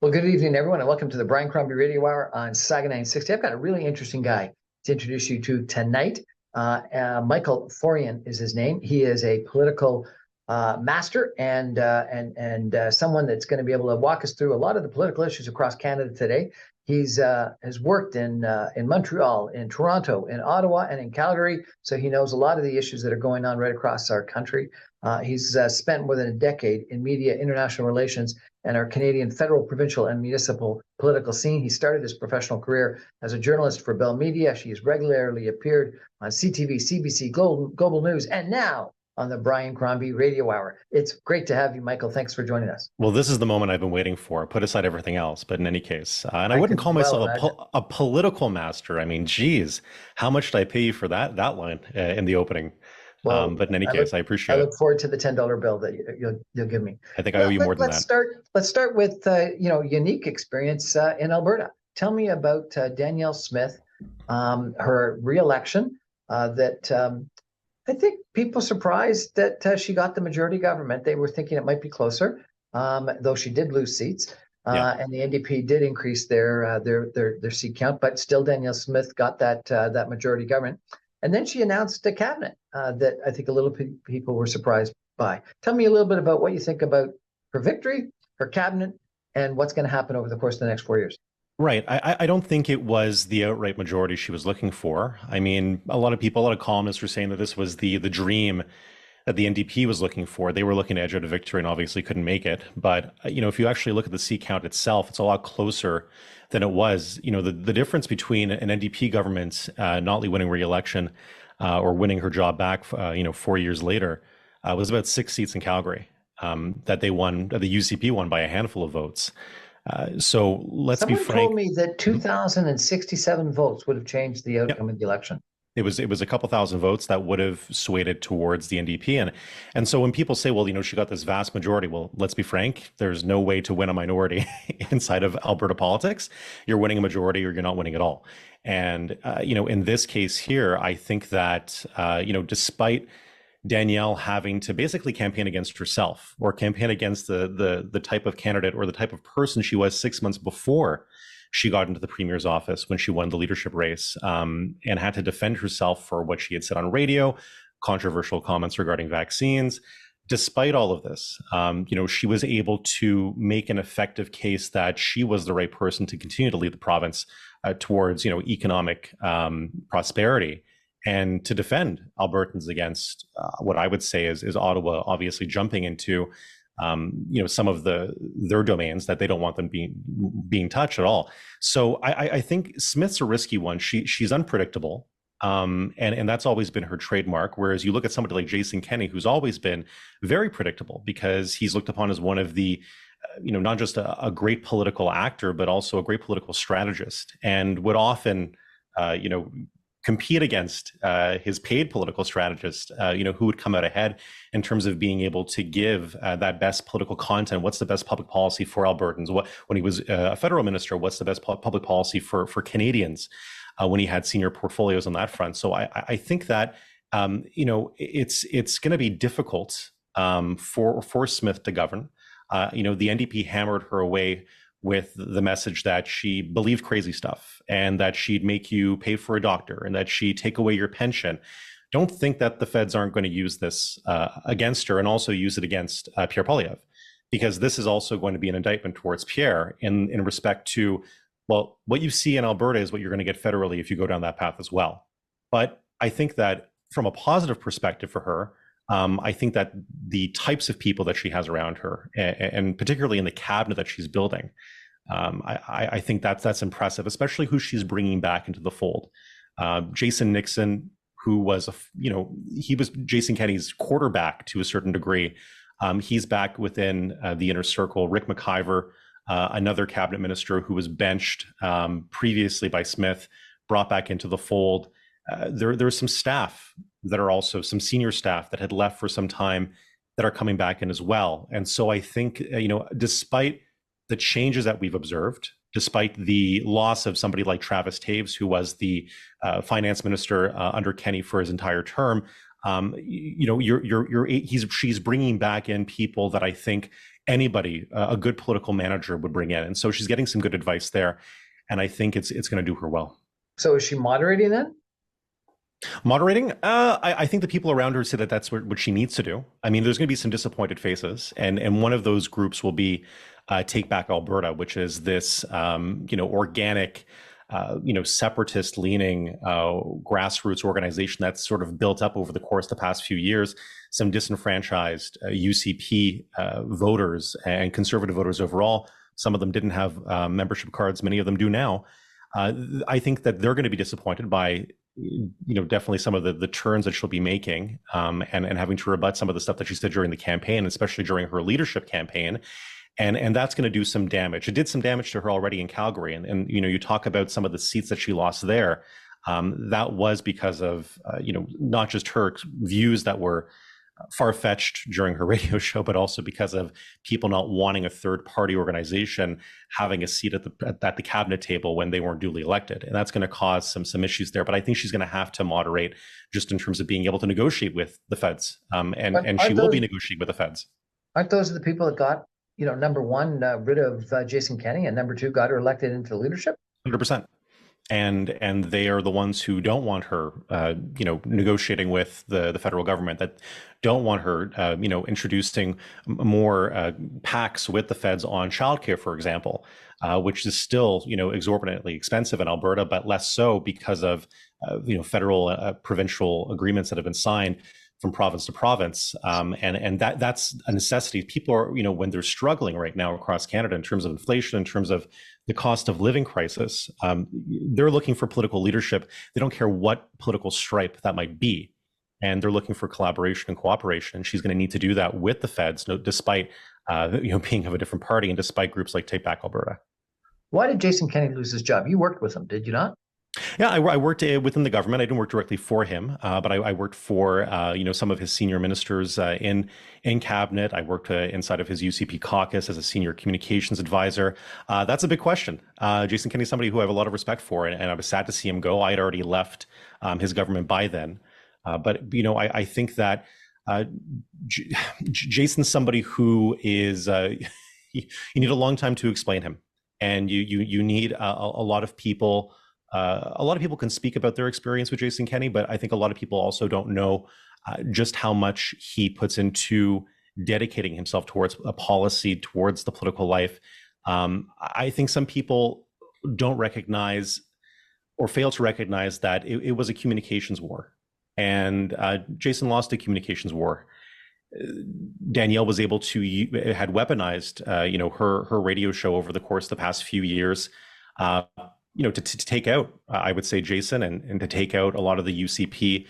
Well, good evening, everyone, and welcome to the Brian Crombie Radio Hour on Saga 960. I've got a really interesting guy to introduce you to tonight. Michael Forian is his name. He is a political master and someone that's going to be able to walk us through a lot of the political issues across Canada today. He's has worked in Montreal, in Toronto, in Ottawa, and in Calgary, so he knows a lot of the issues that are going on right across our country. He's spent more than a decade in media, international relations, and our Canadian federal, provincial, and municipal political scene. He started his professional career as a journalist for Bell Media. She has regularly appeared on CTV, CBC, Global News, and now on the Brian Crombie Radio Hour. It's great to have you, Michael. Thanks for joining us. Well, this is the moment I've been waiting for. Put aside everything else, but in any case, and I I wouldn't could call well myself imagine. a political master. I mean, geez, how much did I pay you for that line in the opening? Well, But in any I look case, I I appreciate look it. forward to the $10 bill that you'll give me. I think I owe Well, you more than let's that. start with unique experience in Alberta. Tell me about Danielle Smith, her reelection. That I think people surprised that she got the majority government. They were thinking it might be closer, though she did lose seats. Yeah. And the NDP did increase their seat count, but still Danielle Smith got that majority government. And then she announced a cabinet that I think a little people were surprised by. Tell me a little bit about what you think about her victory, her cabinet, and what's going to happen over the course of the next 4 years. Right. I don't think it was the outright majority she was looking for. I mean, a lot of columnists were saying that this was the dream that the NDP was looking for. They were looking to edge out a victory and obviously couldn't make it. But, if you actually look at the seat count itself, it's a lot closer than it was. The difference between an NDP government not winning re-election or winning her job back, 4 years later, was about 6 seats in Calgary that they won, the UCP won by a handful of votes. So let's be Someone frank. told me that Mhm. 2,067 votes would have changed the Yeah. outcome of the election. It was a couple thousand votes that would have swayed it towards the NDP. And so when people say, well, she got this vast majority, well, let's be frank, there's no way to win a minority inside of Alberta politics. You're winning a majority or you're not winning at all. And, in this case here, I think that, despite Danielle having to basically campaign against herself or campaign against the type of candidate or the type of person she was 6 months before she got into the premier's office when she won the leadership race, and had to defend herself for what she had said on radio, controversial comments regarding vaccines. Despite all of this, she was able to make an effective case that she was the right person to continue to lead the province towards, economic prosperity and to defend Albertans against what I would say is Ottawa obviously jumping into some of their domains that they don't want them being touched at all. So I think Smith's a risky one. She's unpredictable. And that's always been her trademark. Whereas you look at somebody like Jason Kenney, who's always been very predictable because he's looked upon as one of the, not just a great political actor, but also a great political strategist, and would often, compete against his paid political strategist, who would come out ahead in terms of being able to give that best political content. What's the best public policy for Albertans? When he was a federal minister, what's the best public policy for Canadians? When he had senior portfolios on that front. So I think that it's going to be difficult for Smith to govern. The NDP hammered her away with the message that she believed crazy stuff and that she'd make you pay for a doctor and that she'd take away your pension. Don't think that the feds aren't going to use this against her and also use it against Pierre Poilievre, because this is also going to be an indictment towards Pierre in respect to, well, what you see in Alberta is what you're going to get federally if you go down that path as well. But I think that from a positive perspective for her, I think that the types of people that she has around her, and particularly in the cabinet that she's building, I think that's impressive, especially who she's bringing back into the fold. Jason Nixon, who was, he was Jason Kenney's quarterback to a certain degree. He's back within the inner circle. Rick McIver, another cabinet minister who was benched previously by Smith, brought back into the fold. There's some staff that are also some senior staff that had left for some time that are coming back in as well. And so I think, despite the changes that we've observed, despite the loss of somebody like Travis Taves, who was the finance minister under Kenney for his entire term, she's bringing back in people that I think anybody, a good political manager would bring in. And so she's getting some good advice there. And I think it's going to do her well. So is she moderating then? Moderating, I think the people around her say that that's what she needs to do. I mean, there's going to be some disappointed faces, and one of those groups will be Take Back Alberta, which is this organic, separatist-leaning grassroots organization that's sort of built up over the course of the past few years. Some disenfranchised UCP voters and conservative voters overall. Some of them didn't have membership cards. Many of them do now. I think that they're going to be disappointed by definitely some of the turns that she'll be making, and having to rebut some of the stuff that she said during the campaign, especially during her leadership campaign. And that's going to do some damage. It did some damage to her already in Calgary. And you talk about some of the seats that she lost there. That was because of, not just her views that were far-fetched during her radio show, but also because of people not wanting a third-party organization having a seat at the cabinet table when they weren't duly elected, and that's going to cause some issues there. But I think she's going to have to moderate just in terms of being able to negotiate with the feds, and she will be negotiating with the feds. Aren't those the people that got number one rid of Jason Kenney, and number two got her elected into leadership? 100%. And they are the ones who don't want her, negotiating with the federal government, that don't want her, introducing more PACs with the feds on childcare, for example, which is still, exorbitantly expensive in Alberta, but less so because of, federal, provincial agreements that have been signed from province to province. And that's a necessity. People are, when they're struggling right now across Canada in terms of inflation, in terms of the cost of living crisis, they're looking for political leadership. They don't care what political stripe that might be. And they're looking for collaboration and cooperation. And she's going to need to do that with the feds, despite, being of a different party, and despite groups like Take Back Alberta. Why did Jason Kenney lose his job? You worked with him, did you not? Yeah, I worked within the government. I didn't work directly for him, but I worked for some of his senior ministers in cabinet. I worked inside of his UCP caucus as a senior communications advisor. That's a big question. Jason Kenney is somebody who I have a lot of respect for, and I was sad to see him go. I had already left his government by then, but I think that Jason's somebody who is you need a long time to explain him, and you need a lot of people. A lot of people can speak about their experience with Jason Kenney, but I think a lot of people also don't know just how much he puts into dedicating himself towards a policy, towards the political life. I think some people don't recognize or fail to recognize that it was a communications war, and Jason lost a communications war. Danielle was able to had weaponized, her radio show over the course of the past few years. To take out, I would say, Jason, and to take out a lot of the UCP,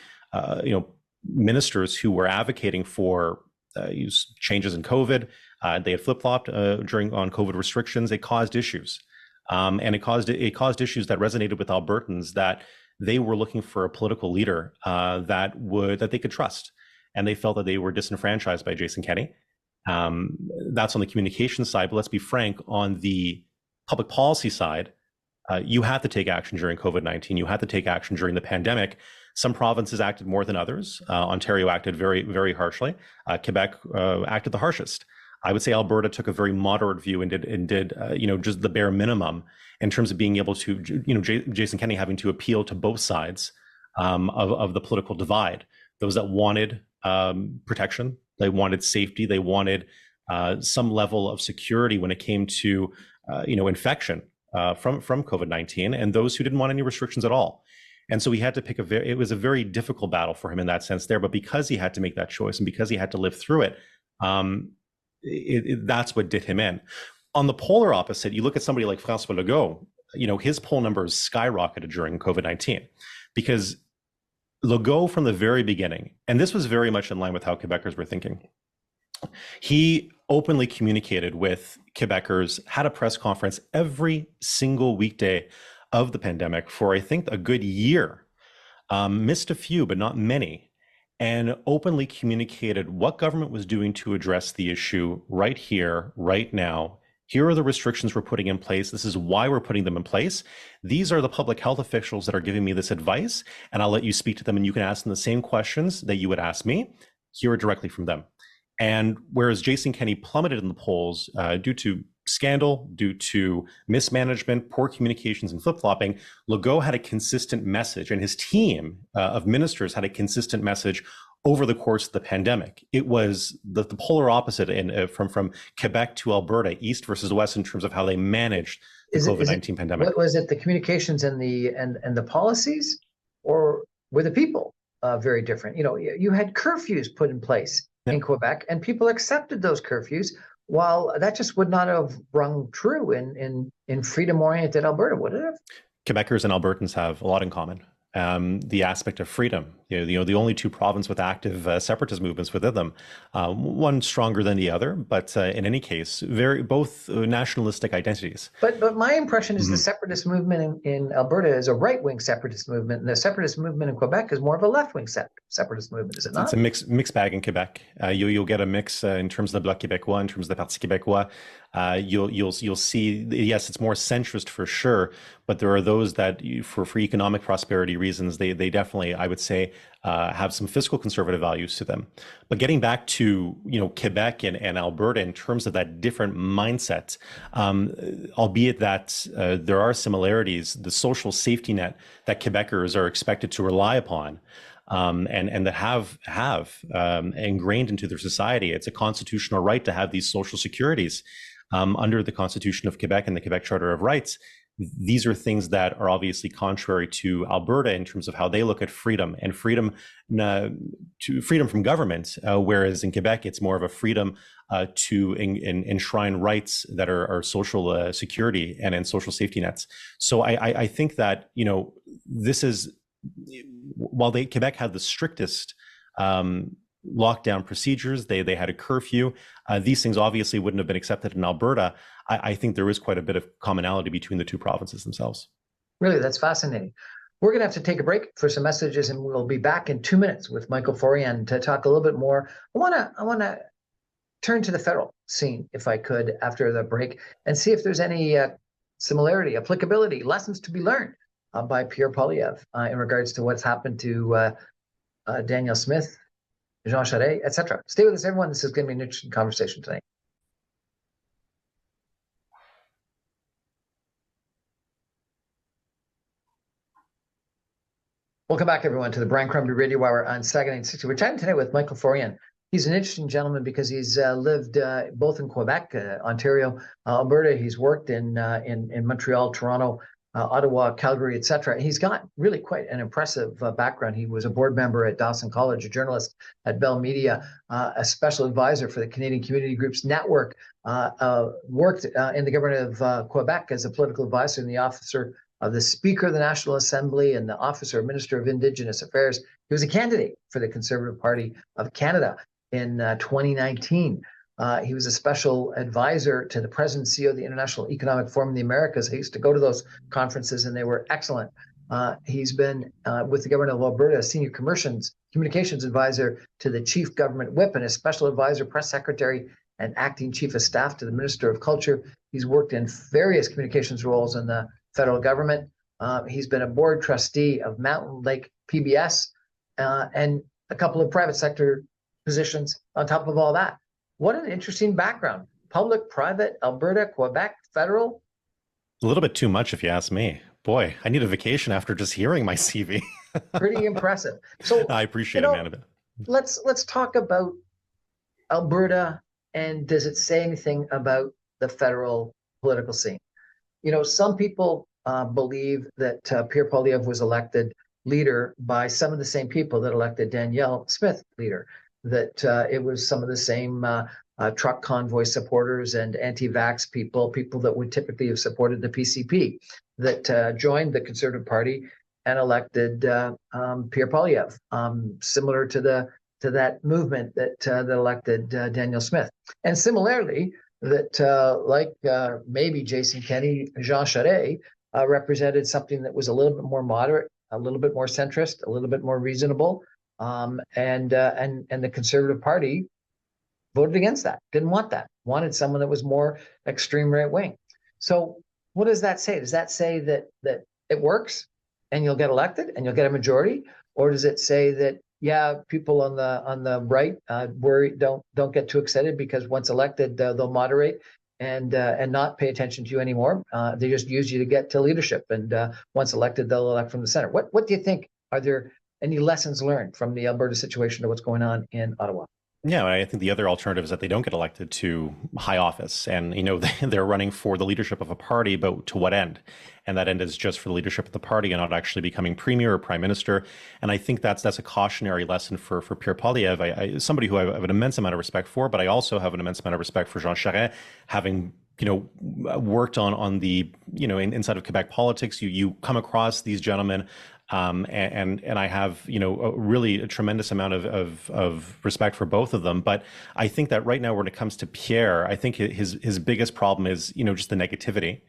ministers who were advocating for changes in COVID. They had flip-flopped on COVID restrictions. It caused issues, and it caused issues that resonated with Albertans, that they were looking for a political leader that they could trust, and they felt that they were disenfranchised by Jason Kenney. That's on the communication side, but let's be frank, on the public policy side. You had to take action during COVID-19. You had to take action during the pandemic. Some provinces acted more than others. Ontario acted very, very harshly. Quebec acted the harshest. I would say Alberta took a very moderate view and did just the bare minimum in terms of being able to, Jason Kenney having to appeal to both sides of the political divide. Those that wanted protection, they wanted safety, they wanted some level of security when it came to, infection. From COVID-19, and those who didn't want any restrictions at all. And so he had to pick it was a very difficult battle for him in that sense there, but because he had to make that choice and because he had to live through it, that's what did him in. On the polar opposite, you look at somebody like François Legault, his poll numbers skyrocketed during COVID-19 because Legault from the very beginning, and this was very much in line with how Quebecers were thinking, he openly communicated with Quebecers, had a press conference every single weekday of the pandemic for, I think, a good year, missed a few, but not many, and openly communicated what government was doing to address the issue right here, right now. Here are the restrictions we're putting in place. This is why we're putting them in place. These are the public health officials that are giving me this advice, and I'll let you speak to them, and you can ask them the same questions that you would ask me. Hear it directly from them. And whereas Jason Kenney plummeted in the polls due to scandal, due to mismanagement, poor communications, and flip-flopping, Legault had a consistent message, and his team of ministers had a consistent message over the course of the pandemic. It was the polar opposite from Quebec to Alberta, east versus west, in terms of how they managed the COVID-19 pandemic. What was it, the communications and the policies, or were the people very different? You had curfews put in place in Quebec, and people accepted those curfews, while that just would not have rung true in freedom-oriented Alberta, would it have? Quebecers and Albertans have a lot in common. The aspect of freedom, the only two provinces with active separatist movements within them, one stronger than the other, but in any case, both nationalistic identities. But my impression is the separatist movement in Alberta is a right-wing separatist movement, and the separatist movement in Quebec is more of a left-wing separatist movement, is it not? It's a mixed bag in Quebec. You'll get a mix in terms of the Bloc Québécois, in terms of the Parti Québécois. You'll see, yes, it's more centrist for sure, but there are those that, for economic prosperity reasons, they definitely, I would say, have some fiscal conservative values to them. But getting back to Quebec and Alberta in terms of that different mindset, albeit that there are similarities, the social safety net that Quebecers are expected to rely upon. And that have ingrained into their society. It's a constitutional right to have these social securities under the Constitution of Quebec and the Quebec Charter of Rights. These are things that are obviously contrary to Alberta in terms of how they look at freedom and freedom from government, whereas in Quebec it's more of a freedom to enshrine rights that are social security and social safety nets. So I think that this is, while Quebec had the strictest lockdown procedures, they had a curfew. These things obviously wouldn't have been accepted in Alberta. I think there is quite a bit of commonality between the two provinces themselves. Really, that's fascinating. We're going to have to take a break for some messages, and we'll be back in 2 minutes with Michael Forian to talk a little bit more. I want to turn to the federal scene, if I could, after the break, and see if there's any similarity, applicability, lessons to be learned by Pierre Poilievre in regards to what's happened to Danielle Smith, Jean Charest, etc. Stay with us, everyone. This is going to be an interesting conversation tonight. Welcome back, everyone, to the Brian Crombie Radio Hour on Saturday 960. We're chatting tonight with Michael Forian. He's an interesting gentleman because he's lived both in Quebec, Ontario, Alberta. He's worked in Montreal, Toronto, Ottawa, Calgary, etc. He's got really quite an impressive background. He was a board member at Dawson College, a journalist at Bell Media, a special advisor for the Canadian Community Groups Network, worked in the government of Quebec as a political advisor and the officer of the Speaker of the National Assembly and the Officer of Minister of Indigenous Affairs. He was a candidate for the Conservative Party of Canada in 2019. He was a special advisor to the President and CEO of the International Economic Forum of the Americas. I used to go to those conferences, and they were excellent. He's been with the government of Alberta, a senior communications advisor to the Chief Government Whip and a special advisor, press secretary, and acting chief of staff to the Minister of Culture. He's worked in various communications roles in the federal government. He's been a board trustee of Mountain Lake PBS and a couple of private sector positions on top of all that. What an interesting background. Public, private, Alberta, Quebec, federal. A little bit too much, if you ask me. Boy, I need a vacation after just hearing my CV. Pretty impressive. So I appreciate it, man. Let's talk about Alberta, and does it say anything about the federal political scene? Some people believe that Pierre Poilievre was elected leader by some of the same people that elected Danielle Smith leader, that it was some of the same truck convoy supporters and anti-vax people that would typically have supported the PCP, that joined the Conservative Party and elected Pierre Poilievre, similar to that movement that elected Danielle Smith. And similarly, that maybe Jason Kenney, Jean Charest represented something that was a little bit more moderate, a little bit more centrist, a little bit more reasonable, and the Conservative Party voted against that, didn't want that, wanted someone that was more extreme right wing. So what does that say? Does that say that it works and you'll get elected and you'll get a majority? Or does it say that yeah, people on the right worry, don't get too excited because once elected, they'll moderate and not pay attention to you anymore. They just use you to get to leadership, and once elected, they'll elect from the center. What do you think? Are there any lessons learned from the Alberta situation to what's going on in Ottawa? Yeah, I think the other alternative is that they don't get elected to high office, and they're running for the leadership of a party, but to what end? And that end is just for the leadership of the party and not actually becoming premier or prime minister. And I think that's a cautionary lesson for Pierre Poilievre. Somebody who I have an immense amount of respect for, but I also have an immense amount of respect for Jean Charest, having worked on the inside of Quebec politics. You come across these gentlemen. And I have, a tremendous amount of respect for both of them. But I think that right now, when it comes to Pierre, I think his biggest problem is, just the negativity.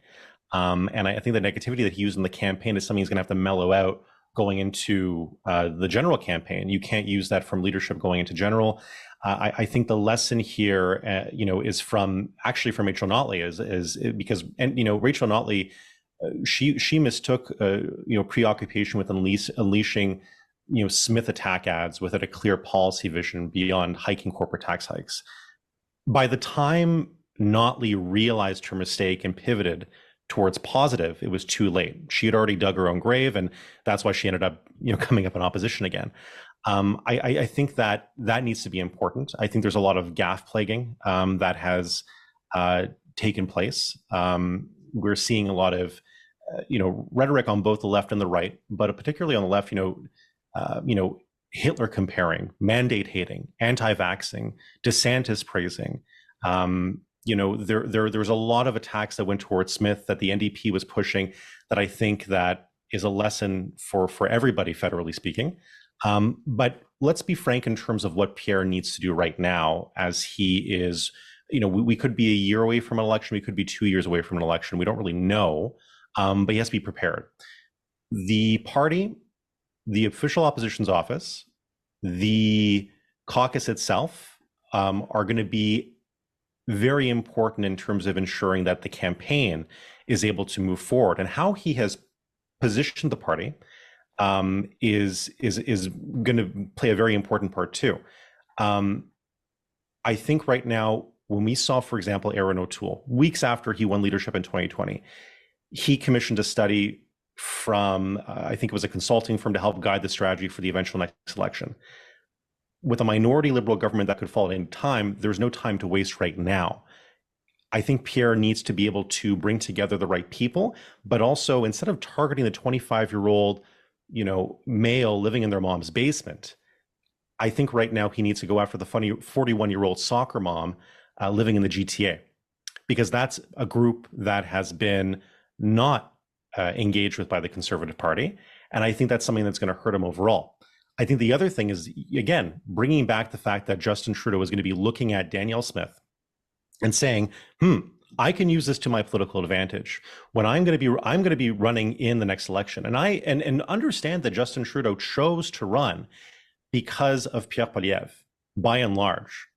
And I think the negativity that he used in the campaign is something he's going to have to mellow out going into the general campaign. You can't use that from leadership going into general. I think the lesson here, is from Rachel Notley, is because Rachel Notley. She mistook preoccupation with unleashing Smith attack ads without a clear policy vision beyond hiking corporate tax hikes. By the time Notley realized her mistake and pivoted towards positive, it was too late. She had already dug her own grave, and that's why she ended up coming up in opposition again. I think that needs to be important. I think there's a lot of gaffe plaguing that has taken place. We're seeing a lot of rhetoric on both the left and the right, but particularly on the left, Hitler comparing, mandate hating, anti-vaxxing, DeSantis praising. There was a lot of attacks that went towards Smith that the NDP was pushing that I think that is a lesson for everybody, federally speaking. But let's be frank in terms of what Pierre needs to do right now, as he is, we could be a year away from an election. We could be 2 years away from an election. We don't really know. But he has to be prepared. The party, the official opposition's office, the caucus itself are going to be very important in terms of ensuring that the campaign is able to move forward. And how he has positioned the party is going to play a very important part too. I think right now, when we saw, for example, Aaron O'Toole, weeks after he won leadership in 2020, he commissioned a study from, I think it was a consulting firm, to help guide the strategy for the eventual next election. With a minority Liberal government that could fall at any time, there's no time to waste right now. I think Pierre needs to be able to bring together the right people, but also, instead of targeting the 25-year-old, male living in their mom's basement, I think right now he needs to go after the 41-year-old soccer mom living in the GTA, because that's a group that has been not engaged with by the Conservative Party. And I think that's something that's going to hurt him overall. I think the other thing is, again, bringing back the fact that Justin Trudeau is going to be looking at Danielle Smith and saying, I can use this to my political advantage when I'm going to be running in the next election. And understand that Justin Trudeau chose to run because of Pierre Poilievre, by and large.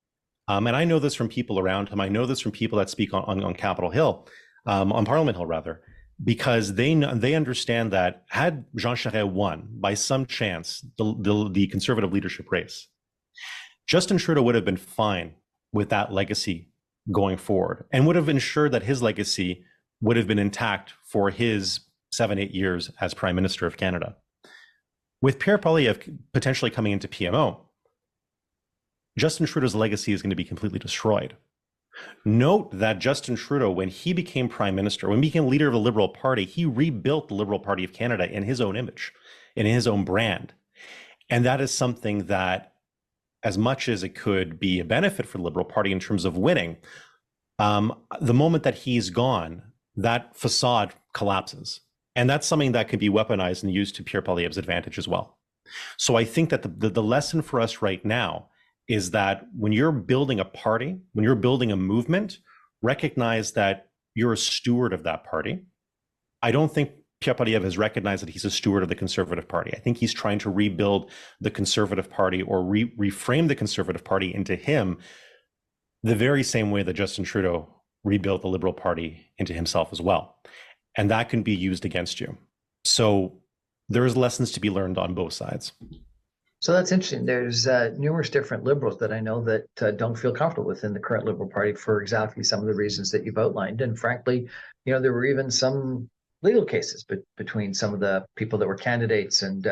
And I know this from people around him. I know this from people that speak on Capitol Hill, on Parliament Hill, rather, because they understand that had Jean Charest won by some chance the Conservative leadership race, Justin Trudeau would have been fine with that legacy going forward, and would have ensured that his legacy would have been intact for his 7-8 years as Prime Minister of Canada. With Pierre Poilievre potentially coming into PMO, Justin Trudeau's legacy is going to be completely destroyed. Note that Justin Trudeau, when he became Prime Minister, when he became leader of the Liberal Party, he rebuilt the Liberal Party of Canada in his own image, in his own brand. And that is something that, as much as it could be a benefit for the Liberal Party in terms of winning, the moment that he's gone, that facade collapses. And that's something that could be weaponized and used to Pierre Poilievre's advantage as well. So I think that the lesson for us right now is that when you're building a party, when you're building a movement, recognize that you're a steward of that party. I don't think Pierre Poilievre has recognized that he's a steward of the Conservative Party. I think he's trying to rebuild the Conservative Party, or reframe the Conservative Party into him, the very same way that Justin Trudeau rebuilt the Liberal Party into himself as well. And that can be used against you. So there's lessons to be learned on both sides. So that's interesting. There's numerous different liberals that I know that don't feel comfortable within the current Liberal Party for exactly some of the reasons that you've outlined. And frankly, there were even some legal cases between some of the people that were candidates and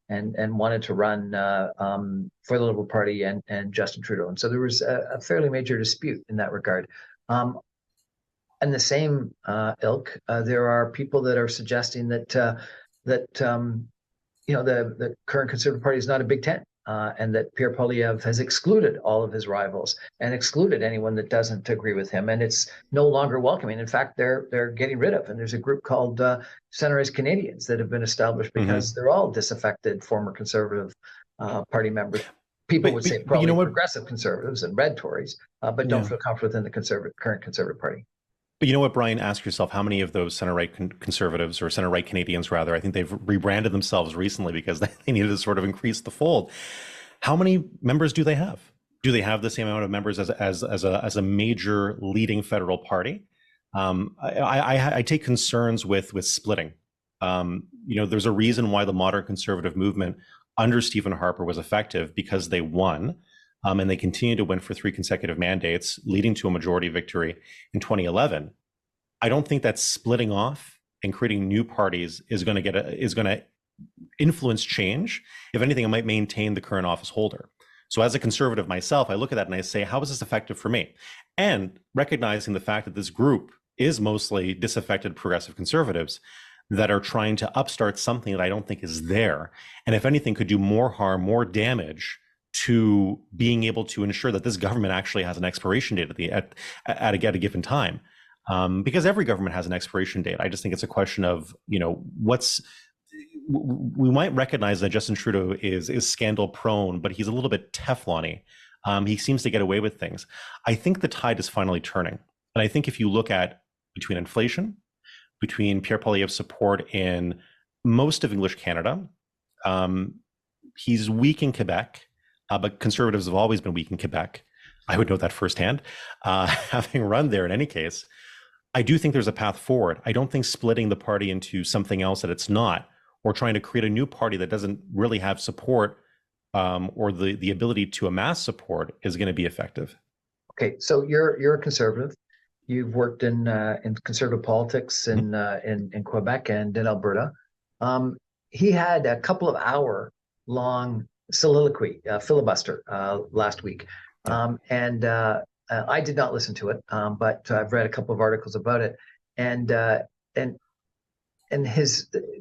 wanted to run for the Liberal Party and Justin Trudeau. And so there was a fairly major dispute in that regard. In the same ilk, there are people that are suggesting that the current Conservative Party is not a Big Tent, and that Pierre Poilievre has excluded all of his rivals and excluded anyone that doesn't agree with him, and it's no longer welcoming. In fact, they're getting rid of, and there's a group called Centrist Canadians that have been established because they're all disaffected former Conservative Party members. People would say probably progressive Conservatives and red Tories, but don't feel comfortable within the current Conservative Party. But you know what, Brian, ask yourself, how many of those center-right conservatives, or center-right Canadians rather, I think they've rebranded themselves recently because they needed to sort of increase the fold. How many members do they have? Do they have the same amount of members as a major leading federal party? I take concerns with splitting. There's a reason why the modern conservative movement under Stephen Harper was effective, because they won. And they continue to win for 3 consecutive mandates, leading to a majority victory in 2011. I don't think that splitting off and creating new parties is going to influence change. If anything, it might maintain the current office holder. So as a conservative myself, I look at that and I say, how is this effective for me? And recognizing the fact that this group is mostly disaffected progressive conservatives that are trying to upstart something that I don't think is there. And if anything, could do more harm, more damage to being able to ensure that this government actually has an expiration date at a given time, because every government has an expiration date. I just think it's a question of we might recognize that Justin Trudeau is scandal prone, but he's a little bit Teflon-y. He seems to get away with things. I think the tide is finally turning, and I think if you look at between inflation, between Pierre Poilievre's support in most of English Canada, he's weak in Quebec. But Conservatives have always been weak in Quebec. I would know that firsthand, having run there in any case. I do think there's a path forward. I don't think splitting the party into something else that it's not, or trying to create a new party that doesn't really have support or the ability to amass support is going to be effective. Okay, so you're a conservative. You've worked in conservative politics in Quebec and in Alberta. He had a couple of hour long soliloquy, filibuster last week. And I did not listen to it, but I've read a couple of articles about it. And the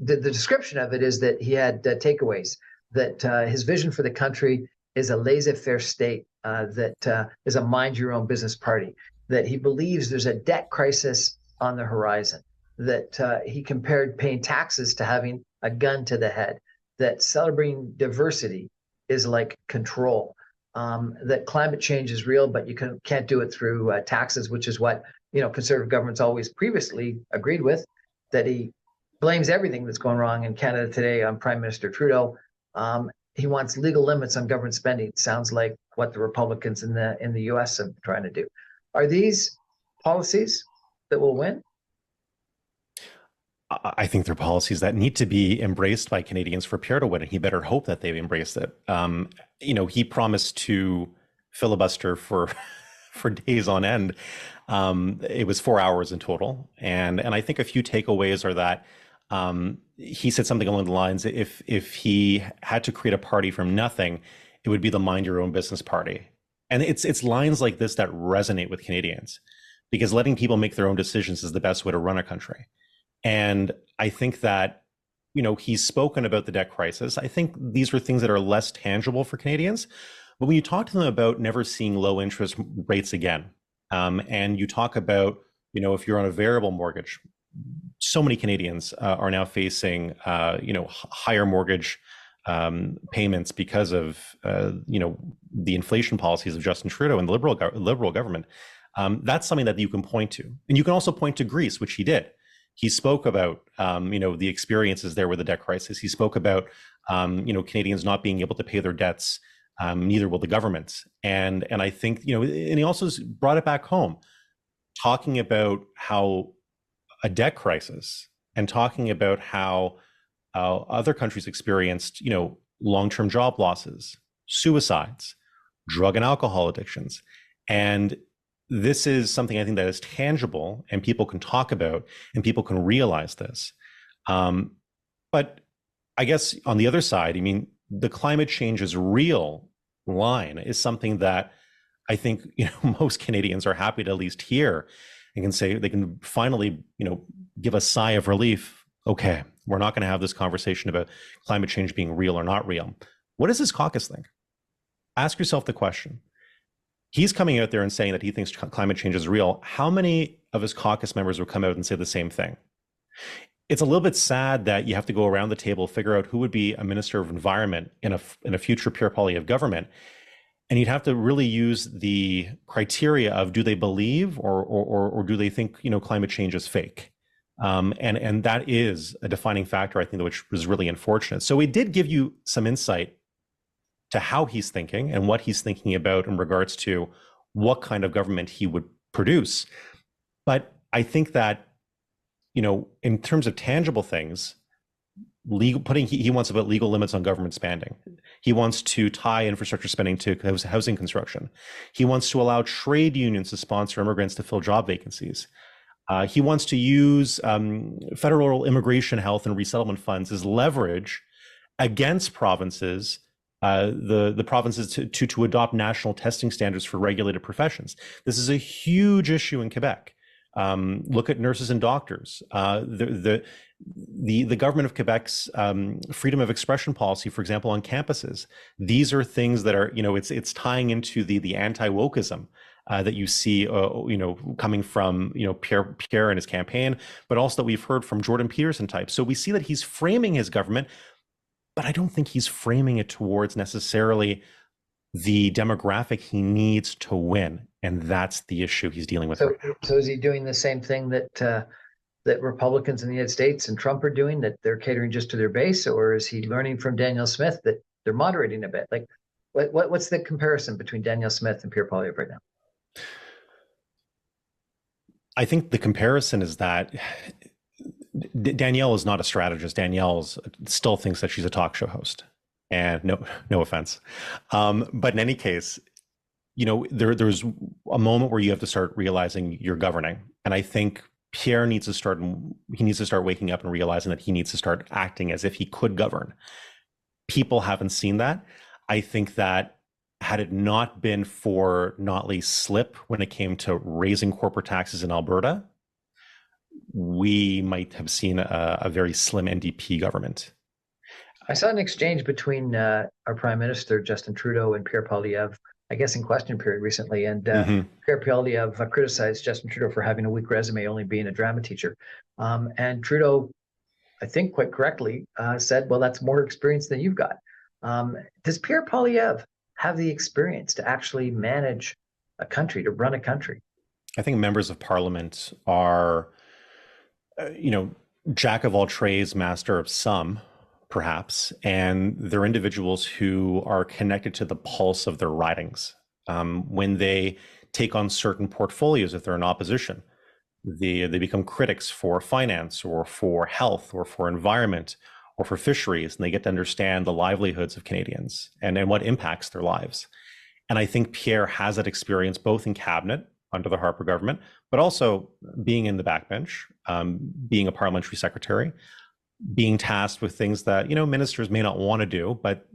description of it is that he had takeaways, that his vision for the country is a laissez-faire state, that is a mind-your-own-business party, that he believes there's a debt crisis on the horizon, that he compared paying taxes to having a gun to the head, that celebrating diversity is like control, that climate change is real, but you can't do it through taxes, which is what conservative governments always previously agreed with, that he blames everything that's going wrong in Canada today on Prime Minister Trudeau. He wants legal limits on government spending. It sounds like what the Republicans in the U.S. are trying to do. Are these policies that will win? I think they're policies that need to be embraced by Canadians for Pierre to win, and he better hope that they've embraced it. He promised to filibuster for days on end. It was 4 hours in total, and I think a few takeaways are that he said something along the lines: if he had to create a party from nothing, it would be the Mind Your Own Business Party. And it's lines like this that resonate with Canadians, because letting people make their own decisions is the best way to run a country. And I think that, he's spoken about the debt crisis. I think these are things that are less tangible for Canadians. But when you talk to them about never seeing low interest rates again, and you talk about, if you're on a variable mortgage, so many Canadians are now facing, higher mortgage payments because of, the inflation policies of Justin Trudeau and the Liberal government. That's something that you can point to. And you can also point to Greece, which he did. He spoke about, the experiences there with the debt crisis. He spoke about, Canadians not being able to pay their debts. Neither will the government. And I think, and he also brought it back home, talking about how a debt crisis and talking about how other countries experienced, long-term job losses, suicides, drug and alcohol addictions. And this is something I think that is tangible and people can talk about and people can realize this. But I guess on the other side, I mean, the climate change is real line is something that I think, most Canadians are happy to at least hear and can say they can finally, give a sigh of relief. Okay, we're not going to have this conversation about climate change being real or not real. What does this caucus think? Ask yourself the question. He's coming out there and saying that he thinks climate change is real. How many of his caucus members would come out and say the same thing? It's a little bit sad that you have to go around the table, figure out who would be a minister of environment in a future Pierre Poilievre government. And you'd have to really use the criteria of do they believe or do they think, climate change is fake? And that is a defining factor, I think, which was really unfortunate. So it did give you some insight to how he's thinking and what he's thinking about in regards to what kind of government he would produce. But I think that, in terms of tangible things, he wants to put legal limits on government spending. He wants to tie infrastructure spending to housing construction. He wants to allow trade unions to sponsor immigrants to fill job vacancies. He wants to use federal immigration, health, and resettlement funds as leverage against provinces, the provinces to adopt national testing standards for regulated professions. This is a huge issue in Quebec. Look at nurses and doctors. The government of Quebec's freedom of expression policy, for example, on campuses. These are things that are, it's tying into the anti-wokeism that you see, coming from, Pierre and his campaign, but also that we've heard from Jordan Peterson type. So we see that he's framing his government, but I don't think he's framing it towards necessarily the demographic he needs to win. And that's the issue he's dealing with. So is he doing the same thing that Republicans in the United States and Trump are doing, that they're catering just to their base, or is he learning from Danielle Smith that they're moderating a bit? Like, what's the comparison between Danielle Smith and Pierre Poilievre right now? I think the comparison is that Danielle is not a strategist. Danielle still thinks that she's a talk show host, and no offense, but in any case, there's a moment where you have to start realizing you're governing, and I think Pierre needs to start waking up and realizing that he needs to start acting as if he could govern. People haven't seen that. I think that had it not been for Notley's slip when it came to raising corporate taxes in Alberta, we might have seen a very slim NDP government. I saw an exchange between our Prime Minister, Justin Trudeau, and Pierre Poilievre, I guess in question period recently. And Pierre Poilievre criticized Justin Trudeau for having a weak resume, only being a drama teacher. And Trudeau, I think quite correctly, said, well, that's more experience than you've got. Does Pierre Poilievre have the experience to actually manage a country, to run a country? I think members of parliament are, jack of all trades, master of some, perhaps, and they're individuals who are connected to the pulse of their ridings. When they take on certain portfolios, if they're in opposition, they become critics for finance or for health or for environment or for fisheries, and they get to understand the livelihoods of Canadians and what impacts their lives. And I think Pierre has that experience both in cabinet under the Harper government, but also being in the backbench, being a parliamentary secretary, being tasked with things that, ministers may not want to do, but,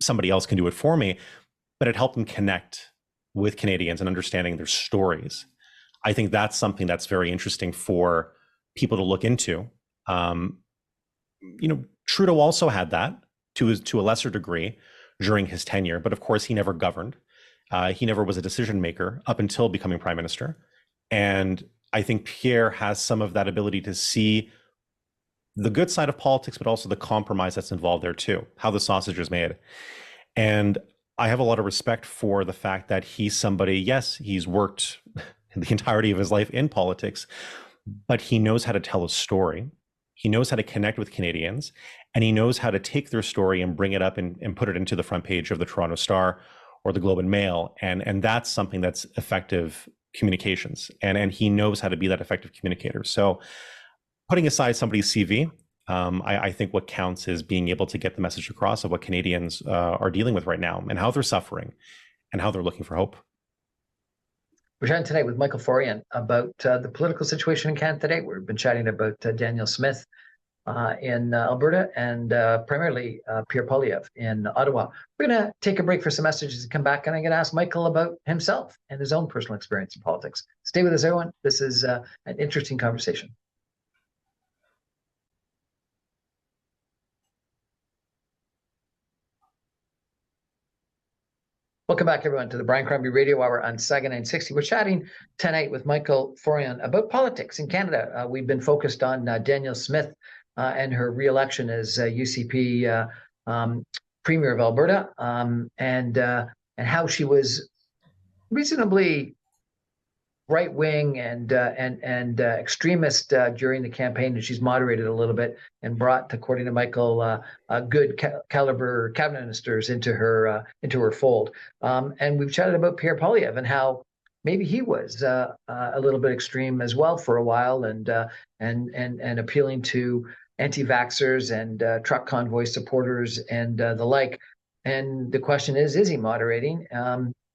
somebody else can do it for me. But it helped him connect with Canadians and understanding their stories. I think that's something that's very interesting for people to look into. Trudeau also had that to a lesser degree during his tenure, but of course he never governed. He never was a decision maker up until becoming prime minister. And I think Pierre has some of that ability to see the good side of politics, but also the compromise that's involved there too, how the sausage is made. And I have a lot of respect for the fact that he's somebody, yes, he's worked the entirety of his life in politics, but he knows how to tell a story. He knows how to connect with Canadians, and he knows how to take their story and bring it up and put it into the front page of the Toronto Star or the Globe and Mail. And that's something that's effective communications. And he knows how to be that effective communicator. So putting aside somebody's CV, I think what counts is being able to get the message across of what Canadians are dealing with right now and how they're suffering and how they're looking for hope. We're chatting tonight with Michael Forian about the political situation in Canada today. We've been chatting about Danielle Smith in Alberta and primarily Pierre Poilievre in Ottawa. We're going to take a break for some messages and come back, and I'm going to ask Michael about himself and his own personal experience in politics. Stay with us, everyone. This is an interesting conversation. Welcome back, everyone, to the Brian Crombie Radio Hour on Saga 960. We're chatting tonight with Michael Forian about politics in Canada. We've been focused on Danielle Smith and her re-election as UCP Premier of Alberta, and how she was reasonably right-wing and extremist during the campaign, and she's moderated a little bit and brought, according to Michael, good caliber cabinet ministers into her fold. And we've chatted about Pierre Poilievre and how maybe he was a little bit extreme as well for a while, and appealing to anti-vaxxers and truck convoy supporters and the like. And the question is he moderating?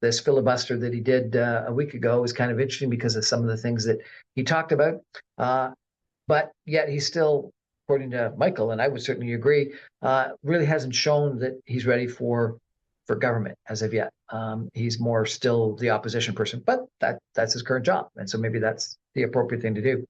This filibuster that he did a week ago was kind of interesting because of some of the things that he talked about. But yet he's still, according to Michael, and I would certainly agree, really hasn't shown that he's ready for government as of yet. He's more still the opposition person, but that's his current job. And so maybe that's the appropriate thing to do.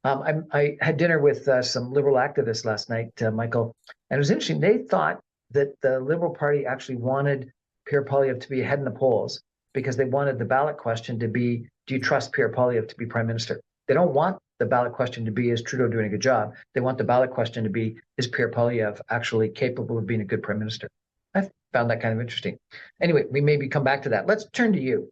I had dinner with some Liberal activists last night, Michael, and it was interesting. They thought that the Liberal Party actually wanted Pierre Poilievre to be ahead in the polls because they wanted the ballot question to be, do you trust Pierre Poilievre to be prime minister? They don't want the ballot question to be, is Trudeau doing a good job? They want the ballot question to be, is Pierre Poilievre actually capable of being a good prime minister? I found that kind of interesting. Anyway, we maybe come back to that. Let's turn to you.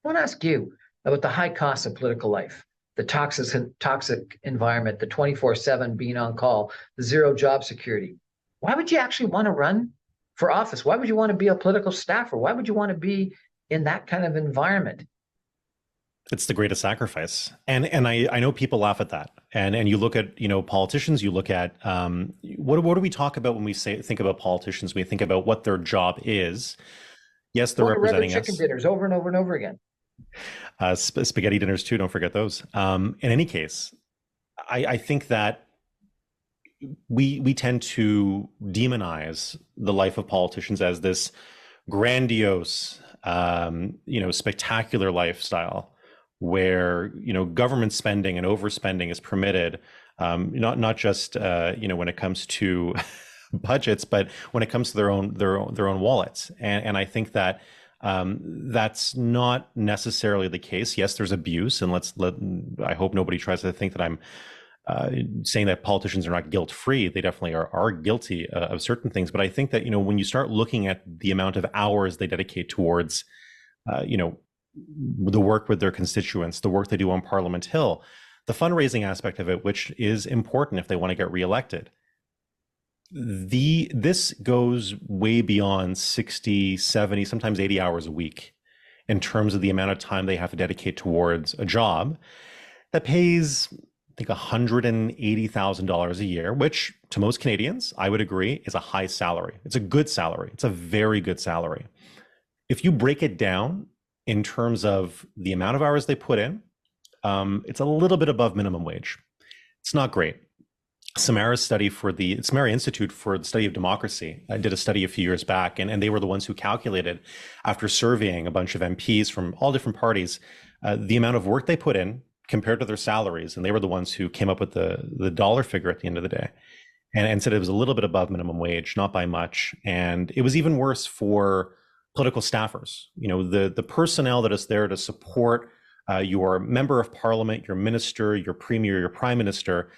I want to ask you about the high costs of political life, the toxic environment, the 24/7 being on call, the zero job security. Why would you actually want to run for office? Why would you want to be a political staffer? Why would you want to be in that kind of environment? It's the greatest sacrifice. And I know people laugh at that. And you look at, politicians, you look at what do we talk about when we think about politicians? We think about what their job is. Yes, they're representing chicken dinners over and over and over again. Spaghetti dinners too, don't forget those. In any case, I think that we tend to demonize the life of politicians as this grandiose, spectacular lifestyle where, government spending and overspending is permitted, not just, when it comes to budgets, but when it comes to their own wallets. And I think that that's not necessarily the case. Yes, there's abuse, and I hope nobody tries to think that I'm saying that politicians are not guilt-free. They definitely are guilty of certain things. But I think that, when you start looking at the amount of hours they dedicate towards, the work with their constituents, the work they do on Parliament Hill, the fundraising aspect of it, which is important if they want to get reelected, this goes way beyond 60, 70, sometimes 80 hours a week in terms of the amount of time they have to dedicate towards a job that pays, I think, $180,000 a year, which to most Canadians, I would agree, is a high salary. It's a good salary. It's a very good salary. If you break it down in terms of the amount of hours they put in, it's a little bit above minimum wage. It's not great. Samara's study for the Samara Institute for the Study of Democracy did a study a few years back, and they were the ones who calculated, after surveying a bunch of MPs from all different parties, the amount of work they put in compared to their salaries, and they were the ones who came up with the dollar figure at the end of the day, and said it was a little bit above minimum wage, not by much. And it was even worse for political staffers, the personnel that is there to support your member of parliament, your minister, your premier, your prime minister.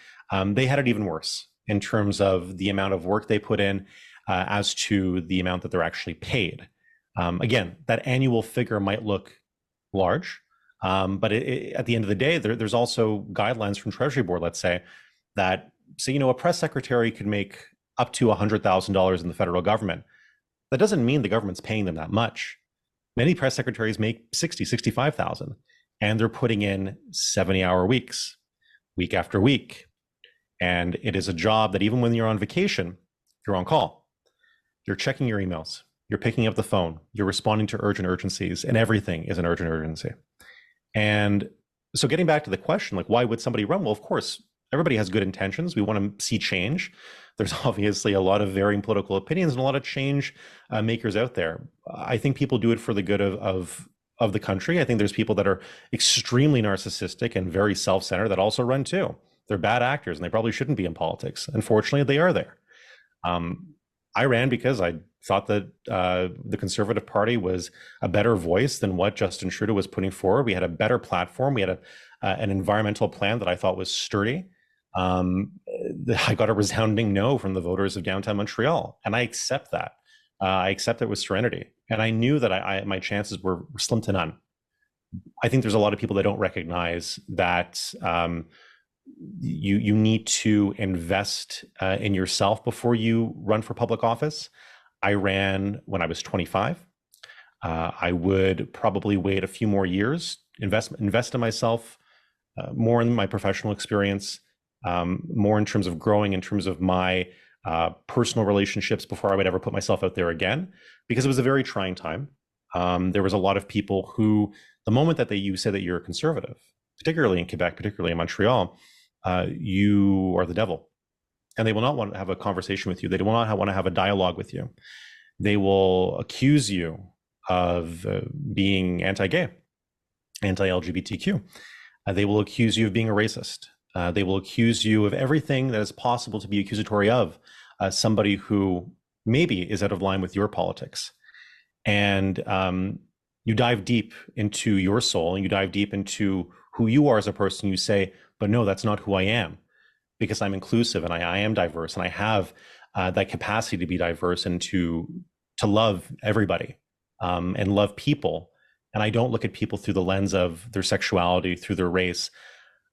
They had it even worse in terms of the amount of work they put in as to the amount that they're actually paid. Again, that annual figure might look large, but at the end of the day, there's also guidelines from Treasury Board, let's say, that say, a press secretary could make up to $100,000 in the federal government. That doesn't mean the government's paying them that much. Many press secretaries make $60,000, $65,000, and they're putting in 70-hour weeks, week after week. And it is a job that even when you're on vacation, you're on call. You're checking your emails. You're picking up the phone. You're responding to urgent urgencies, and everything is an urgent urgency. And so getting back to the question, like, why would somebody run? Well, of course, everybody has good intentions. We want to see change. There's obviously a lot of varying political opinions and a lot of change makers out there. I think people do it for the good of the country. I think there's people that are extremely narcissistic and very self-centered that also run too. They're bad actors and they probably shouldn't be in politics. Unfortunately, they are there. I ran because I thought that the Conservative Party was a better voice than what Justin Trudeau was putting forward. We had a better platform. We had an environmental plan that I thought was sturdy. I got a resounding no from the voters of downtown Montreal, and I accept that. I accept it with serenity. And I knew that my chances were slim to none. I think there's a lot of people that don't recognize that you need to invest in yourself before you run for public office. I ran when I was 25. I would probably wait a few more years, invest in myself, more in my professional experience, more in terms of growing, in terms of my personal relationships before I would ever put myself out there again, because it was a very trying time. There was a lot of people who, the moment that you say that you're a conservative, particularly in Quebec, particularly in Montreal, you are the devil. And they will not want to have a conversation with you. They will not want to have a dialogue with you. They will accuse you of being anti-gay, anti-LGBTQ. They will accuse you of being a racist. They will accuse you of everything that is possible to be accusatory of somebody who maybe is out of line with your politics. And you dive deep into your soul and you dive deep into who you are as a person. You say, but no, that's not who I am, because I'm inclusive and I am diverse and I have that capacity to be diverse and to love everybody and love people. And I don't look at people through the lens of their sexuality, through their race.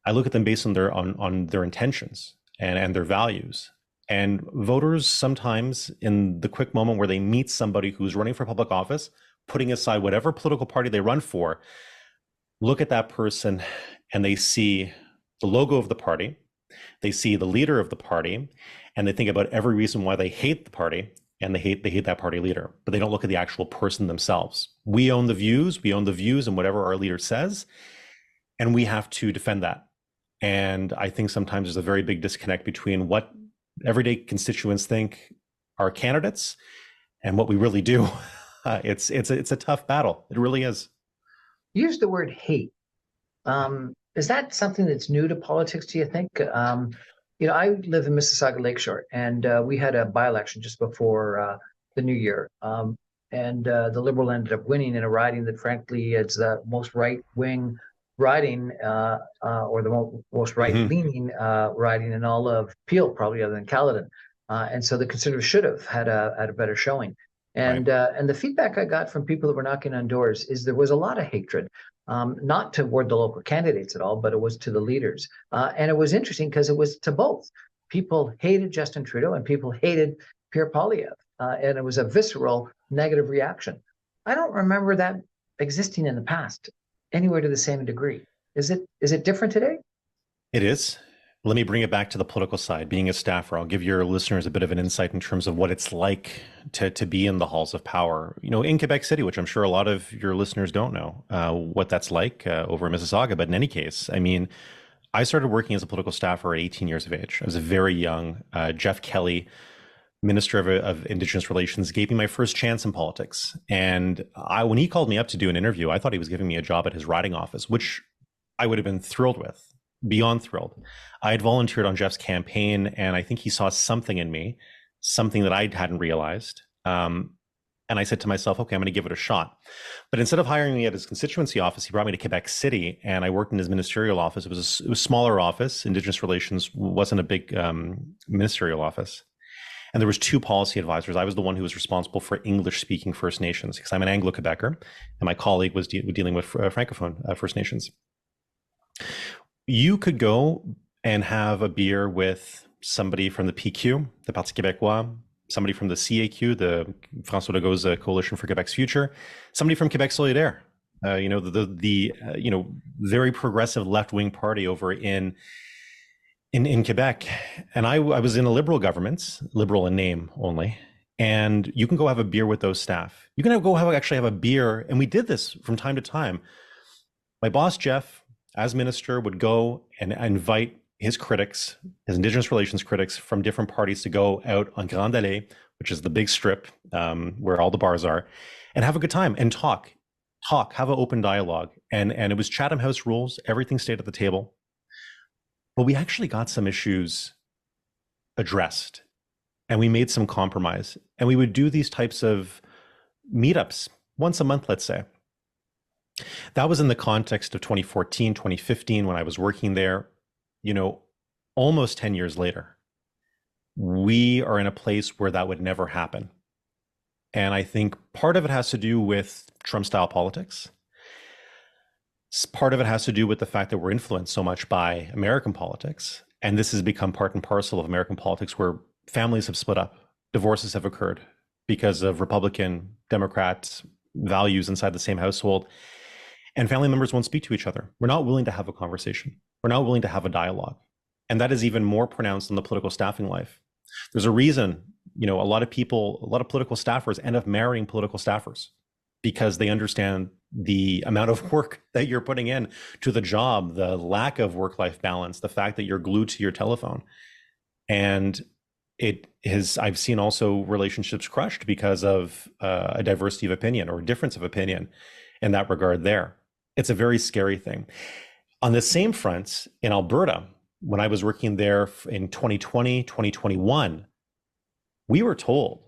I look at them based on their intentions and their values. And voters sometimes, in the quick moment where they meet somebody who's running for public office, putting aside whatever political party they run for, look at that person and they see the logo of the party, they see the leader of the party, and they think about every reason why they hate the party, and they hate that party leader, but they don't look at the actual person themselves. We own the views and whatever our leader says, and we have to defend that. And I think sometimes there's a very big disconnect between what everyday constituents think are candidates and what we really do. It's a tough battle. It really is. Use the word hate. Is that something that's new to politics, do you think? I live in Mississauga Lakeshore, and we had a by-election just before the new year. And the Liberal ended up winning in a riding that, frankly, is the most right-wing riding or the most right-leaning riding in all of Peel, probably, other than Caledon. And so the Conservatives should have had a better showing. And the feedback I got from people that were knocking on doors is there was a lot of hatred. Not toward the local candidates at all, but it was to the leaders. And it was interesting because it was to both. People hated Justin Trudeau and people hated Pierre Poilievre. And it was a visceral negative reaction. I don't remember that existing in the past anywhere to the same degree. Is it different today? It is. Let me bring it back to the political side. Being a staffer, I'll give your listeners a bit of an insight in terms of what it's like to be in the halls of power. In Quebec City, which I'm sure a lot of your listeners don't know what that's like over in Mississauga. But in any case, I mean, I started working as a political staffer at 18 years of age. I was a very young. Jeff Kelly, Minister of Indigenous Relations, gave me my first chance in politics. And when he called me up to do an interview, I thought he was giving me a job at his riding office, which I would have been thrilled with. Beyond thrilled. I had volunteered on Jeff's campaign, and I think he saw something in me, something that I hadn't realized. And I said to myself, okay, I'm going to give it a shot. But instead of hiring me at his constituency office, he brought me to Quebec City, and I worked in his ministerial office. It was a smaller office. Indigenous Relations wasn't a big ministerial office. And there was two policy advisors. I was the one who was responsible for English-speaking First Nations, because I'm an Anglo-Quebecer, and my colleague was dealing with Francophone First Nations. You could go and have a beer with somebody from the PQ, the Parti Québécois, somebody from the CAQ, the François Legault's Coalition for Quebec's Future, somebody from Quebec Solidaire, the very progressive left-wing party over in in Quebec, and I was in a Liberal government, Liberal in name only. And you can go have a beer with those staff. You can actually have a beer, and we did this from time to time. My boss Jeff, as minister, would go and invite his critics, his Indigenous relations critics from different parties to go out on Grande Allée, which is the big strip where all the bars are, and have a good time and talk, have an open dialogue. And it was Chatham House rules. Everything stayed at the table. But we actually got some issues addressed, and we made some compromise. And we would do these types of meetups once a month, let's say. That was in the context of 2014, 2015, when I was working there. You know, almost 10 years later, we are in a place where that would never happen. And I think part of it has to do with Trump-style politics. Part of it has to do with the fact that we're influenced so much by American politics. And this has become part and parcel of American politics, where families have split up, divorces have occurred because of Republican, Democrat values inside the same household. And family members won't speak to each other. We're not willing to have a conversation. We're not willing to have a dialogue. And that is even more pronounced in the political staffing life. There's a reason, you know, a lot of political staffers end up marrying political staffers, because they understand the amount of work that you're putting in to the job, the lack of work-life balance, the fact that you're glued to your telephone. And I've seen also relationships crushed because of a diversity of opinion or a difference of opinion in that regard there. It's a very scary thing. On the same front, in Alberta, when I was working there in 2020, 2021, we were told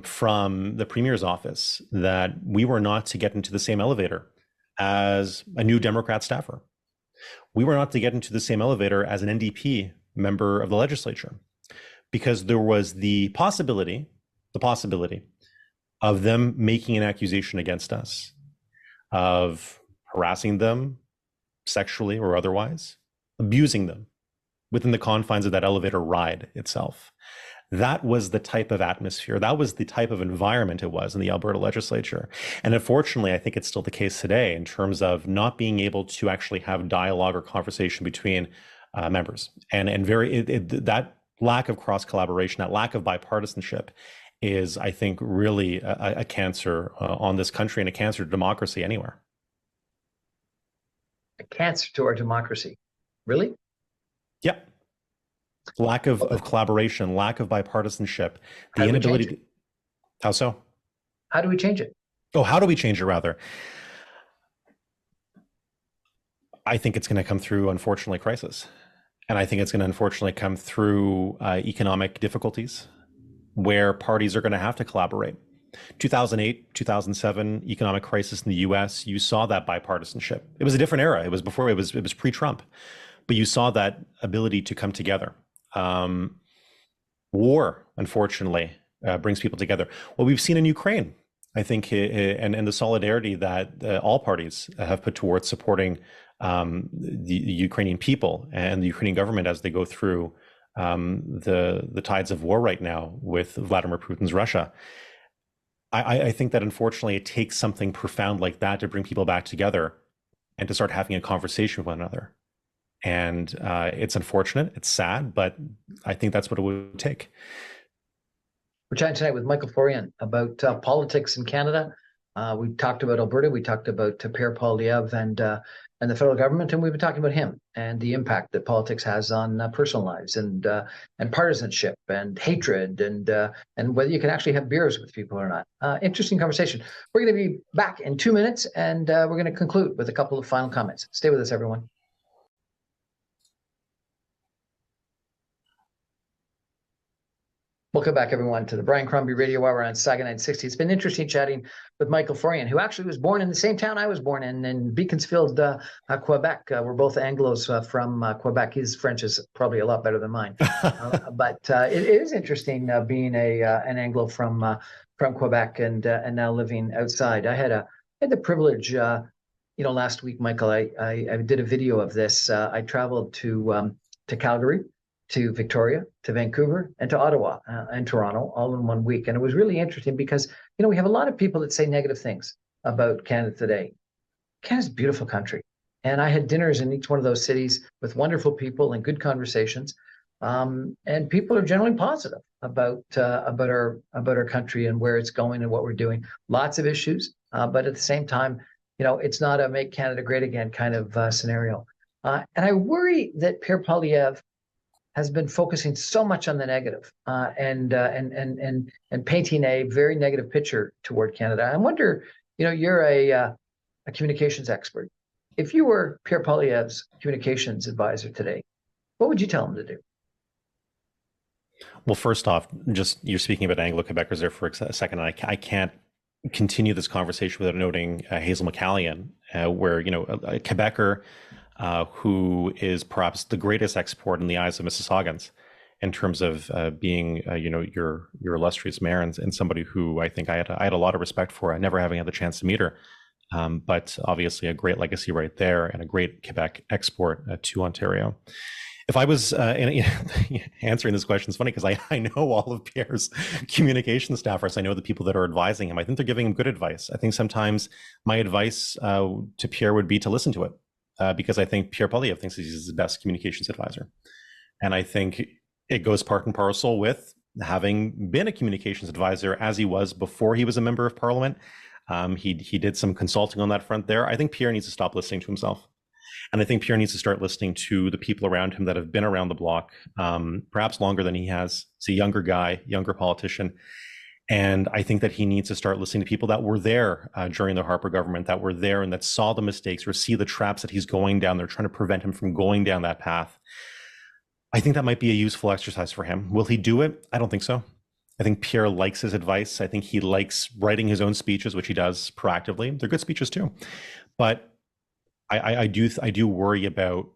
from the Premier's office that we were not to get into the same elevator as a new Democrat staffer. We were not to get into the same elevator as an NDP member of the legislature, because there was the possibility of them making an accusation against us, of harassing them sexually or otherwise, abusing them within the confines of that elevator ride itself. That was the type of atmosphere, that was the type of environment it was in the Alberta legislature. And unfortunately, I think it's still the case today in terms of not being able to actually have dialogue or conversation between members. And that lack of cross-collaboration, that lack of bipartisanship is, I think, really a cancer on this country and a cancer to democracy anywhere. A cancer to our democracy. Really? Yep. Lack of collaboration, lack of bipartisanship, the inability to... How so? How do we change it? Oh, how do we change it, rather? I think it's going to come through, unfortunately, crisis. And I think it's going to, unfortunately, come through economic difficulties where parties are going to have to collaborate. 2008, 2007 economic crisis in the US, you saw that bipartisanship. It was a different era. It was pre-Trump, but you saw that ability to come together. War, unfortunately, brings people together. What we've seen in Ukraine, I think, and the solidarity that all parties have put towards supporting the Ukrainian people and the Ukrainian government as they go through the tides of war right now with Vladimir Putin's Russia. I think that, unfortunately, it takes something profound like that to bring people back together and to start having a conversation with one another. And it's unfortunate, it's sad, but I think that's what it would take. We're chatting tonight with Michael Forian about politics in Canada. We talked about Alberta, we talked about Pierre Poilievre and the federal government, and we've been talking about him and the impact that politics has on personal lives and partisanship and hatred and whether you can actually have beers with people or not. Interesting conversation. We're going to be back in 2 minutes, and we're going to conclude with a couple of final comments. Stay with us, everyone. Welcome back, everyone, to the Brian Crombie Radio Hour on Saga 960. It's been interesting chatting with Michael Forian, who actually was born in the same town I was born in Beaconsfield, Quebec. We're both Anglos from Quebec. His French is probably a lot better than mine. But it is interesting being an Anglo from Quebec and now living outside. I had the privilege, last week, Michael, I did a video of this. I traveled to Calgary, to Victoria, to Vancouver, and to Ottawa and Toronto, all in 1 week. And it was really interesting because, we have a lot of people that say negative things about Canada today. Canada's a beautiful country. And I had dinners in each one of those cities with wonderful people and good conversations. And people are generally positive about our country and where it's going and what we're doing. Lots of issues, but at the same time, it's not a make Canada great again kind of scenario. And I worry that Pierre Poilievre has been focusing so much on the negative and painting a very negative picture toward Canada. I wonder, you're a communications expert. If you were Pierre Poilievre's communications advisor today, what would you tell him to do? Well, first off, just you're speaking about Anglo-Quebecers there for a second. And I can't continue this conversation without noting Hazel McCallion, where, a Quebecer who is perhaps the greatest export in the eyes of Mississaugas in terms of being, your illustrious mayor and somebody who I think I had a lot of respect for, never having had the chance to meet her. But obviously a great legacy right there and a great Quebec export to Ontario. If I was answering this question, it's funny because I know all of Pierre's communication staffers. I know the people that are advising him. I think they're giving him good advice. I think sometimes my advice to Pierre would be to listen to it because I think Pierre Poilievre thinks he's the best communications advisor. And I think it goes part and parcel with having been a communications advisor as he was before he was a member of Parliament. He did some consulting on that front there. I think Pierre needs to stop listening to himself. And I think Pierre needs to start listening to the people around him that have been around the block, perhaps longer than he has. He's a younger guy, younger politician. And I think that he needs to start listening to people that were there during the Harper government, that were there and that saw the mistakes or see the traps that he's going down. They're trying to prevent him from going down that path. I think that might be a useful exercise for him. Will he do it? I don't think so. I think Pierre likes his advice. I think he likes writing his own speeches, which he does proactively. They're good speeches too. But I do worry about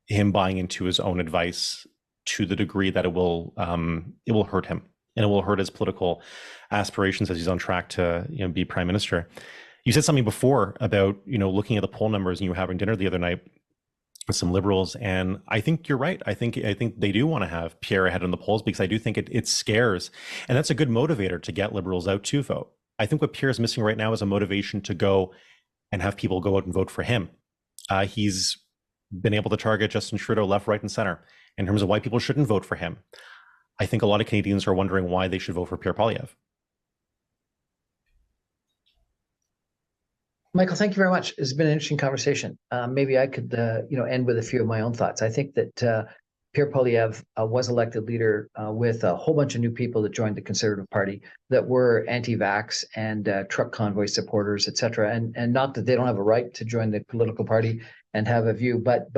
him buying into his own advice to the degree that it will hurt him and it will hurt his political aspirations as he's on track to be prime minister. You said something before about looking at the poll numbers, and you were having dinner the other night with some Liberals, and I think you're right. I think they do want to have Pierre ahead in the polls because I do think it scares, and that's a good motivator to get Liberals out to vote. I think what Pierre is missing right now is a motivation to go and have people go out and vote for him. He's been able to target Justin Trudeau left, right, and center in terms of why people shouldn't vote for him. I think a lot of Canadians are wondering why they should vote for Pierre Poilievre. Michael, thank you very much. It's been an interesting conversation. Maybe I could, end with a few of my own thoughts. I think that Pierre Poilievre was elected leader with a whole bunch of new people that joined the Conservative Party that were anti-vax and truck convoy supporters, et cetera. And not that they don't have a right to join the political party and have a view, but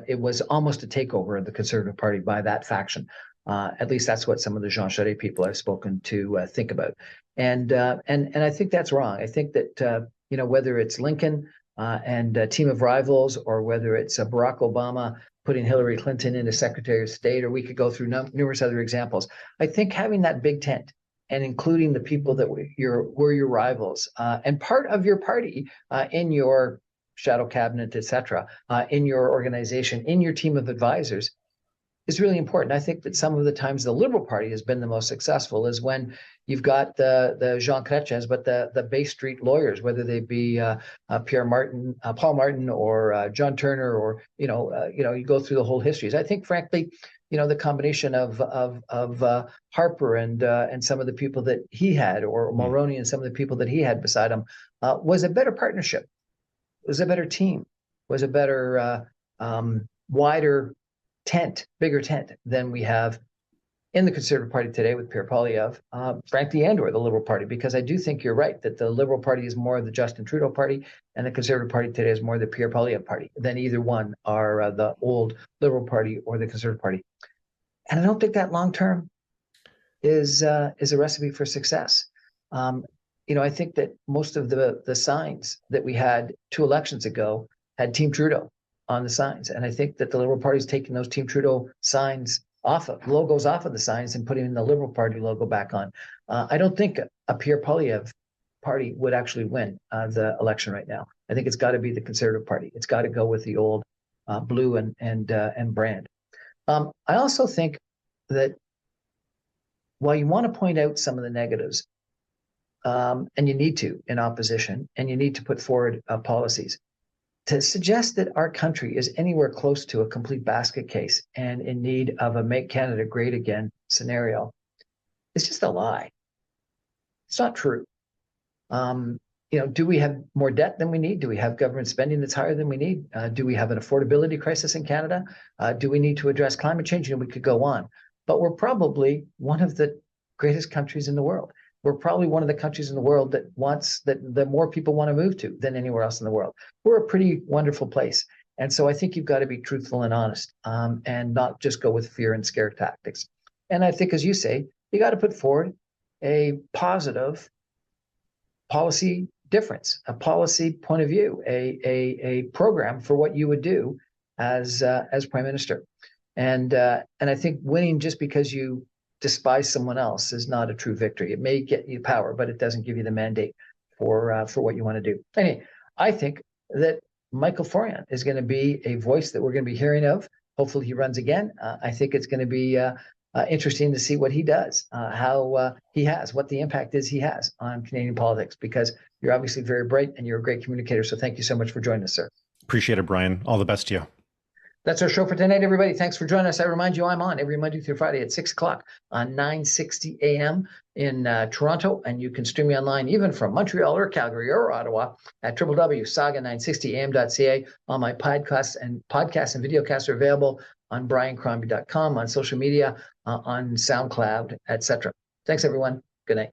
it was almost a takeover of the Conservative Party by that faction. At least that's what some of the Jean Charest people I've spoken to think about. And I think that's wrong. I think that whether it's Lincoln and a team of rivals, or whether it's Barack Obama putting Hillary Clinton into Secretary of State, or we could go through numerous other examples. I think having that big tent and including the people that were your rivals and part of your party in your shadow cabinet, et cetera, in your organization, in your team of advisors, is really important. I think that some of the times the Liberal Party has been the most successful is when you've got the Jean Chrétiens, but the Bay Street lawyers, whether they be Paul Martin, or John Turner, or you go through the whole histories. I think, frankly, the combination of Harper and some of the people that he had, or Mulroney and some of the people that he had beside him, was a better partnership, was a better team, was a better wider tent, bigger tent than we have in the Conservative Party today with Pierre Poilievre, frankly, and/or the Liberal Party, because I do think you're right that the Liberal Party is more the Justin Trudeau Party, and the Conservative Party today is more the Pierre Poilievre Party than either one are the old Liberal Party or the Conservative Party. And I don't think that long term is a recipe for success. I think that most of the signs that we had 2 elections ago had Team Trudeau on the signs. And I think that the Liberal Party is taking those Team Trudeau signs logos off of the signs and putting the Liberal Party logo back on. I don't think a Pierre Poilievre party would actually win the election right now. I think it's got to be the Conservative Party. It's got to go with the old blue and brand. I also think that while you want to point out some of the negatives, and you need to in opposition, and you need to put forward policies, to suggest that our country is anywhere close to a complete basket case and in need of a Make Canada Great Again scenario is just a lie. It's not true. Do we have more debt than we need? Do we have government spending that's higher than we need? Do we have an affordability crisis in Canada? Do we need to address climate change? We could go on. But we're probably one of the greatest countries in the world. We're probably one of the countries in the world that more people want to move to than anywhere else in the world. We're a pretty wonderful place. And so I think you've got to be truthful and honest, and not just go with fear and scare tactics. And I think, as you say, you got to put forward a positive policy difference, a policy point of view, a program for what you would do as prime minister. And I think winning just because you despise someone else is not a true victory. It may get you power, but it doesn't give you the mandate for what you want to do. Anyway, I think that Michael Forian is going to be a voice that we're going to be hearing of. Hopefully he runs again. I think it's going to be interesting to see what he does, what the impact is he has on Canadian politics, because you're obviously very bright and you're a great communicator. So thank you so much for joining us, sir. Appreciate it, Brian. All the best to you. That's our show for tonight, everybody. Thanks for joining us. I remind you, I'm on every Monday through Friday at 6 o'clock on 960 a.m. in Toronto. And you can stream me online even from Montreal or Calgary or Ottawa at www.saga960am.ca. All my podcasts and videocasts are available on briancrombie.com, on social media, on SoundCloud, etc. Thanks, everyone. Good night.